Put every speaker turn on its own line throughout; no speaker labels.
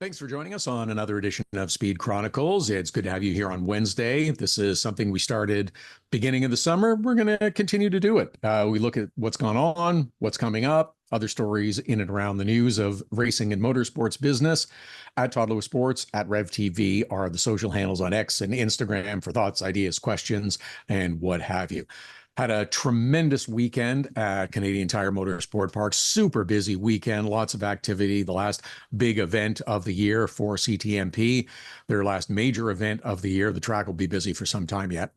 Thanks for joining us on another edition of Speed Chronicles. It's good to have you here on Wednesday. This is something we started beginning of the summer. We're going to continue to do it. We look at what's gone on, what's coming up, other stories in and around the news of racing and motorsports business. At Todd Lewis Sports, at RevTV are the social handles on X and Instagram for thoughts, ideas, questions, and what have you. Had a tremendous weekend at Canadian Tire Motorsport Park. Super busy weekend, lots of activity. The last big event of the year for CTMP, their last major event of the year. The track will be busy for some time yet.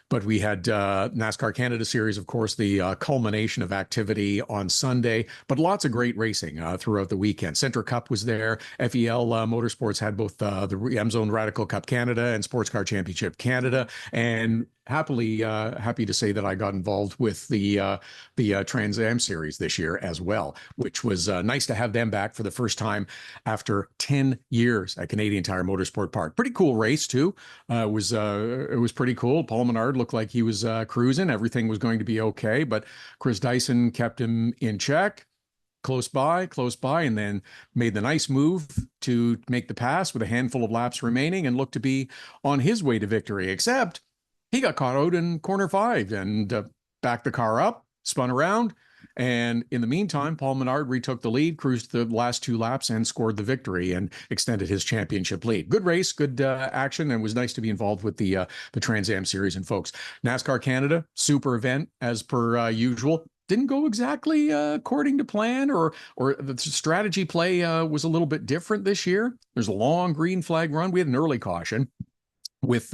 But we had NASCAR Canada Series, of course, the culmination of activity on Sunday, but lots of great racing throughout the weekend. Centra Cup was there. FEL Motorsports had both the M-Zone Radical Cup Canada and Sports Car Championship Canada. And happy to say that I got involved with the Trans Am Series this year as well, which was nice to have them back for the first time after 10 years at Canadian Tire Motorsport Park. Pretty cool race too. It was pretty cool. Paul Menard looked like he was cruising. Everything was going to be okay, but Chris Dyson kept him in check. Close by, and then made the nice move to make the pass with a handful of laps remaining and looked to be on his way to victory, except he got caught out in corner 5 and backed the car up, spun around. And in the meantime, Paul Menard retook the lead, cruised the last 2 laps and scored the victory and extended his championship lead. Good race, good action, and it was nice to be involved with the Trans Am Series. And folks, NASCAR Canada, super event as per usual. Didn't go exactly according to plan, or the strategy play was a little bit different this year. There's a long green flag run. We had an early caution with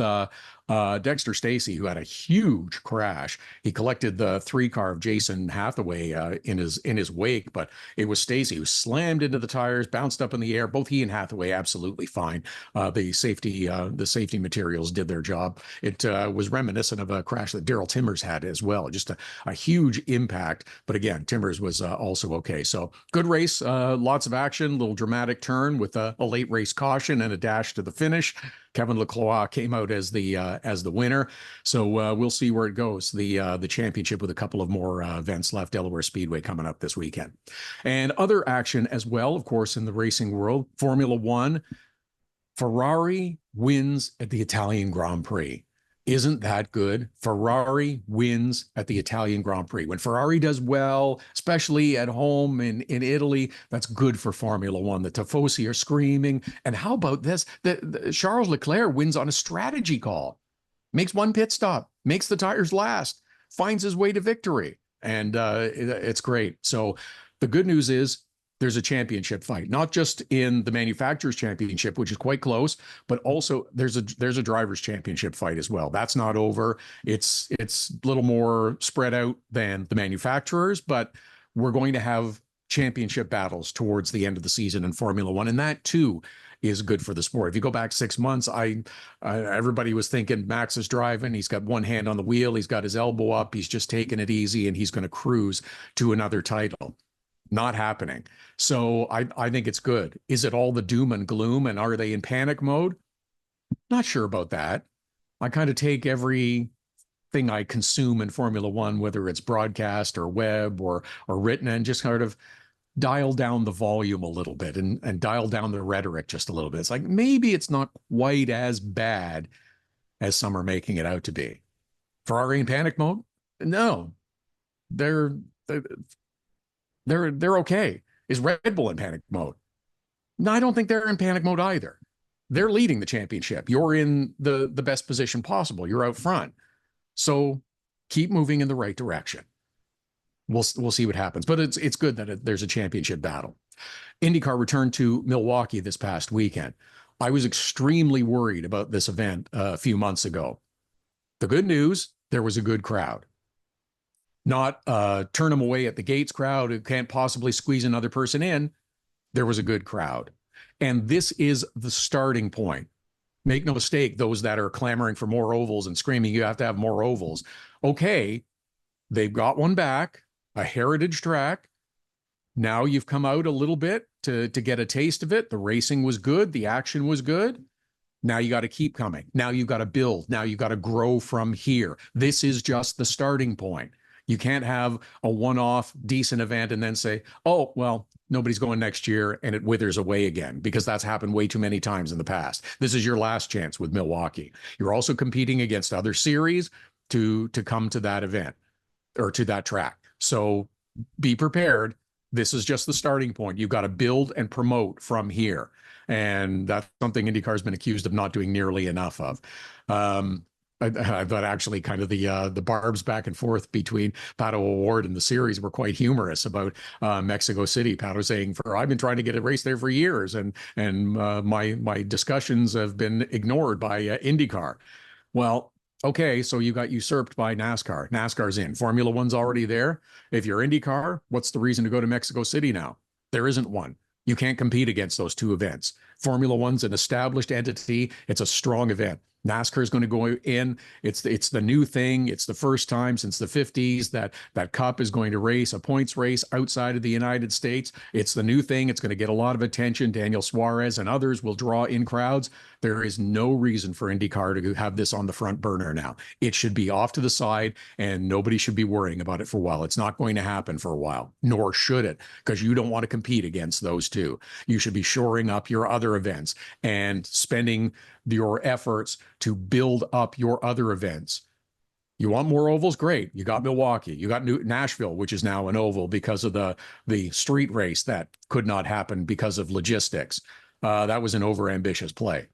Dexter Stacey, who had a huge crash. He collected the 3 car of Jason Hathaway in his wake, but it was Stacey who slammed into the tires, bounced up in the air. Both he and Hathaway absolutely fine. The safety materials did their job. It was reminiscent of a crash that Daryl Timmers had as well. Just a huge impact, but again, Timmers was also okay. So good race, lots of action, little dramatic turn with a late race caution and a dash to the finish. Kevin Leclerc came out as the winner. So we'll see where it goes. The championship with a couple of more events left. Delaware Speedway coming up this weekend. And other action as well, of course, in the racing world. Formula One, Ferrari wins at the Italian Grand Prix. Isn't that good? Ferrari wins at the Italian Grand Prix. When Ferrari does well, especially at home in Italy, that's good for Formula One. The Tifosi are screaming. And how about this? Charles Leclerc wins on a strategy call. Makes one pit stop, makes the tires last, finds his way to victory. And it's great. So the good news is there's a championship fight, not just in the manufacturers championship, which is quite close, but also there's a drivers championship fight as well. That's not over. It's a little more spread out than the manufacturers, but we're going to have championship battles towards the end of the season in Formula One. And that too is good for the sport. If you go back 6 months, everybody was thinking Max is driving. He's got one hand on the wheel. He's got his elbow up. He's just taking it easy and he's going to cruise to another title. Not happening. So I think it's good. Is it all the doom and gloom, and are they in panic mode? Not sure about that. I kind of take everything I consume in Formula One, whether it's broadcast or web or written, and just kind of dial down the volume a little bit and dial down the rhetoric just a little bit. It's like maybe it's not quite as bad as some are making it out to be. Ferrari in panic mode? No. They're okay. Is Red Bull in panic mode? No, I don't think they're in panic mode either. They're leading the championship. You're in the best position possible. You're out front. So keep moving in the right direction. We'll see what happens. But it's good that there's a championship battle. IndyCar returned to Milwaukee this past weekend. I was extremely worried about this event a few months ago. The good news, there was a good crowd. Not turn them away at the gates crowd who can't possibly squeeze another person in. There was a good crowd. And this is the starting point. Make no mistake, those that are clamoring for more ovals and screaming, you have to have more ovals. Okay, they've got one back, a heritage track. Now you've come out a little bit to get a taste of it. The racing was good. The action was good. Now you got to keep coming. Now you've got to build. Now you've got to grow from here. This is just the starting point. You can't have a one-off decent event and then say, oh, well, nobody's going next year, and it withers away again, because that's happened way too many times in the past. This is your last chance with Milwaukee. You're also competing against other series to come to that event or to that track. So be prepared. This is just the starting point. You've got to build and promote from here. And that's something IndyCar has been accused of not doing nearly enough of. I thought actually kind of the barbs back and forth between Pato O'Ward and the series were quite humorous about Mexico City. Pato saying, I've been trying to get a race there for years, and my discussions have been ignored by IndyCar. Well, okay, so you got usurped by NASCAR. NASCAR's in. Formula One's already there. If you're IndyCar, what's the reason to go to Mexico City now? There isn't one. You can't compete against those two events. Formula One's an established entity. It's a strong event. NASCAR is going to go in. It's the new thing. It's the first time since the 50s that Cup is going to race a points race outside of the United States. It's the new thing. It's going to get a lot of attention. Daniel Suarez and others will draw in crowds. There is no reason for IndyCar to have this on the front burner now. It should be off to the side, and nobody should be worrying about it for a while. It's not going to happen for a while, nor should it, because you don't want to compete against those two. You should be shoring up your other events and spending your efforts to build up your other events. You want more ovals? Great. You got Milwaukee. You got Nashville, which is now an oval because of the street race that could not happen because of logistics. That was an overambitious play.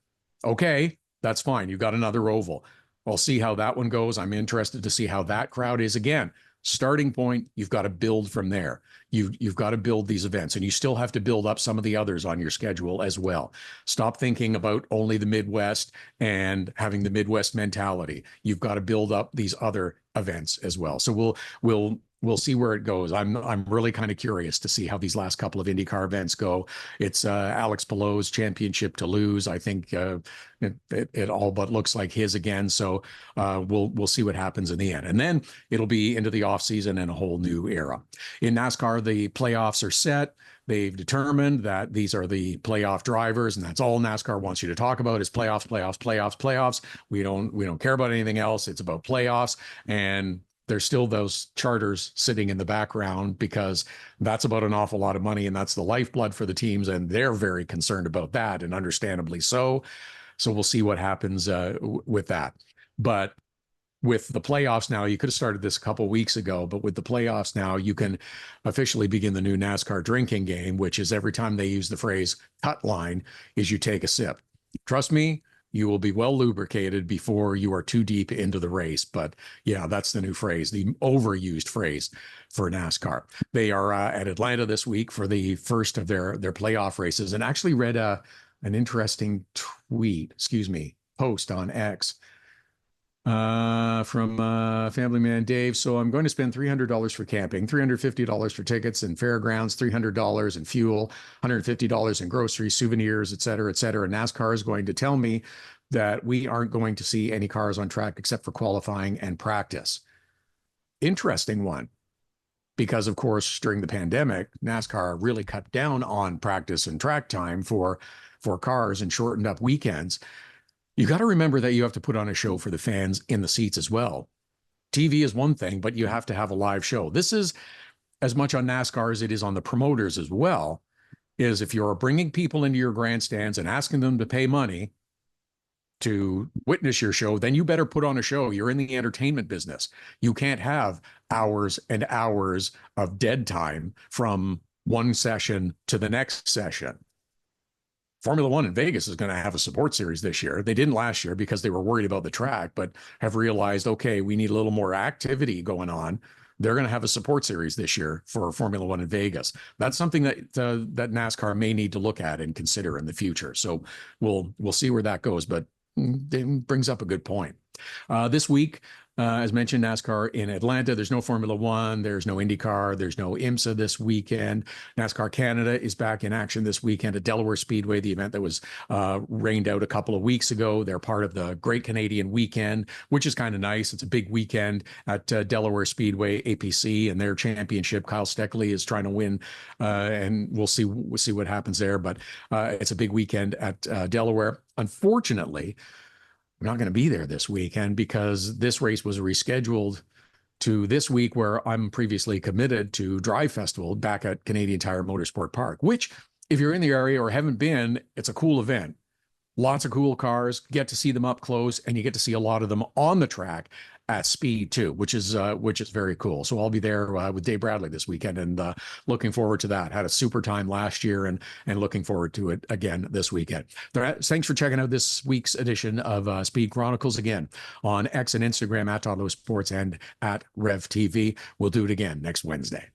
Okay, that's fine. You got another oval. I'll see how that one goes. I'm interested to see how that crowd is. Again, starting point, you've got to build from there. You've got to build these events, and you still have to build up some of the others on your schedule as well. Stop thinking about only the Midwest and having the Midwest mentality. You've got to build up these other events as well. So we'll see where it goes. I'm really kind of curious to see how these last couple of IndyCar events go. It's Alex Palou's championship to lose. I think it all but looks like his again. So we'll see what happens in the end, and then it'll be into the off season and a whole new era. In NASCAR, the playoffs are set. They've determined that these are the playoff drivers, and that's all NASCAR wants you to talk about is playoffs, playoffs, playoffs, playoffs. We don't care about anything else. It's about playoffs, and there's still those charters sitting in the background because that's about an awful lot of money, and that's the lifeblood for the teams, and they're very concerned about that, and understandably so. So we'll see what happens with that. But with the playoffs now, you could have started this a couple of weeks ago, but with the playoffs now, you can officially begin the new NASCAR drinking game, which is every time they use the phrase cut line is you take a sip. Trust me, you will be well lubricated before you are too deep into the race. But yeah, that's the new phrase, the overused phrase for NASCAR. They are at Atlanta this week for the first of their playoff races, and actually read an interesting post on X from Family Man Dave. So I'm going to spend $300 for camping, $350 for tickets and fairgrounds, $300 in fuel, $150 in groceries, souvenirs, et cetera, et cetera. NASCAR is going to tell me that we aren't going to see any cars on track except for qualifying and practice. Interesting one, because of course, during the pandemic, NASCAR really cut down on practice and track time for cars and shortened up weekends. You got to remember that you have to put on a show for the fans in the seats as well. TV is one thing, but you have to have a live show. This is as much on NASCAR as it is on the promoters as well, is if you're bringing people into your grandstands and asking them to pay money to witness your show, then you better put on a show. You're in the entertainment business. You can't have hours and hours of dead time from one session to the next session. Formula One in Vegas is going to have a support series this year. They didn't last year because they were worried about the track, but have realized, okay, we need a little more activity going on. They're going to have a support series this year for Formula One in Vegas. That's something that that NASCAR may need to look at and consider in the future. So we'll see where that goes, but it brings up a good point. This week, as mentioned, NASCAR in Atlanta. There's no Formula One. There's no IndyCar. There's no IMSA this weekend. NASCAR Canada is back in action this weekend at Delaware Speedway, the event that was rained out a couple of weeks ago. They're part of the Great Canadian Weekend, which is kind of nice. It's a big weekend at Delaware Speedway, APC, and their championship. Kyle Steckley is trying to win, and we'll see what happens there. But it's a big weekend at Delaware. Unfortunately, I'm not going to be there this weekend because this race was rescheduled to this week where I'm previously committed to Drive Festival back at Canadian Tire Motorsport Park, which if you're in the area or haven't been, it's a cool event. Lots of cool cars, get to see them up close, and you get to see a lot of them on the track at speed too, which is very cool. So I'll be there with Dave Bradley this weekend, and looking forward to that. Had a super time last year, and looking forward to it again this weekend. Thanks for checking out this week's edition of Speed Chronicles, again on X and Instagram at Todd Lewis Sports and at revtv. We'll do it again next Wednesday.